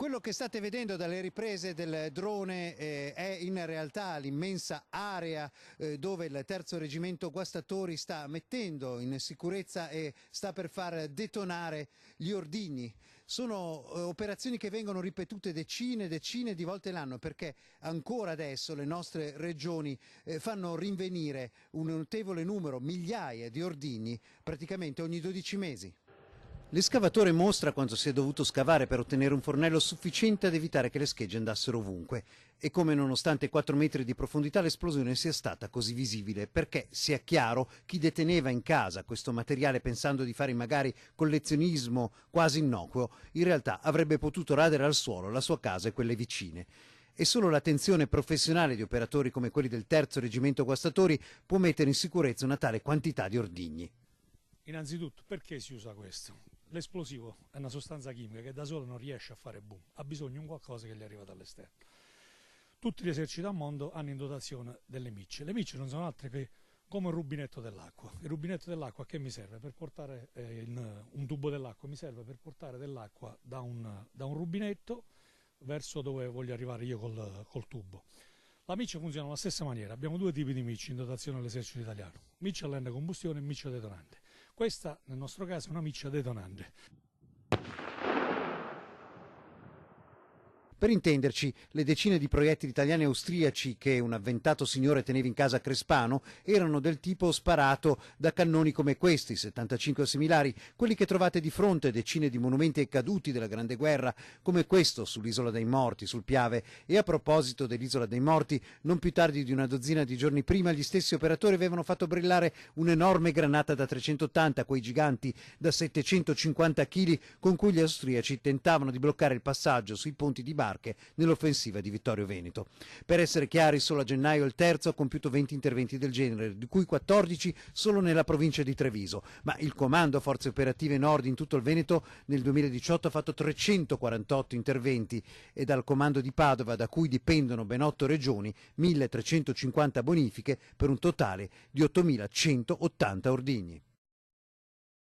Quello che state vedendo dalle riprese del drone è in realtà l'immensa area dove il terzo reggimento Guastatori sta mettendo in sicurezza e sta per far detonare gli ordigni. Sono operazioni che vengono ripetute decine e decine di volte l'anno, perché ancora adesso le nostre regioni fanno rinvenire un notevole numero, migliaia di ordigni praticamente ogni 12 mesi. L'escavatore mostra quanto si è dovuto scavare per ottenere un fornello sufficiente ad evitare che le schegge andassero ovunque e come nonostante 4 metri di profondità l'esplosione sia stata così visibile, perché sia chiaro chi deteneva in casa questo materiale pensando di fare magari collezionismo quasi innocuo, in realtà avrebbe potuto radere al suolo la sua casa e quelle vicine. E solo l'attenzione professionale di operatori come quelli del terzo reggimento Guastatori può mettere in sicurezza una tale quantità di ordigni. Innanzitutto, perché si usa questo? L'esplosivo è una sostanza chimica che da sola non riesce a fare boom, ha bisogno di qualcosa che gli arriva dall'esterno. Tutti gli eserciti al mondo hanno in dotazione delle micce. Le micce non sono altre che come un rubinetto dell'acqua. Il rubinetto dell'acqua che mi serve per portare un tubo dell'acqua, mi serve per portare dell'acqua da un rubinetto verso dove voglio arrivare io col tubo. La miccia funziona alla stessa maniera, abbiamo due tipi di micce in dotazione all'esercito italiano, miccia a lenta combustione e miccia detonante. Questa nel nostro caso è una miccia detonante. Per intenderci, le decine di proiettili italiani e austriaci che un avventato signore teneva in casa a Crespano erano del tipo sparato da cannoni come questi, 75 similari, quelli che trovate di fronte a decine di monumenti ai caduti della Grande Guerra, come questo sull'Isola dei Morti, sul Piave. E a proposito dell'Isola dei Morti, non più tardi di una dozzina di giorni prima gli stessi operatori avevano fatto brillare un'enorme granata da 380, quei giganti da 750 kg con cui gli austriaci tentavano di bloccare il passaggio sui ponti di barche nell'offensiva di Vittorio Veneto. Per essere chiari, solo a gennaio il terzo ha compiuto 20 interventi del genere, di cui 14 solo nella provincia di Treviso, ma il Comando Forze Operative Nord in tutto il Veneto nel 2018 ha fatto 348 interventi e dal Comando di Padova, da cui dipendono ben 8 regioni, 1350 bonifiche per un totale di 8180 ordigni.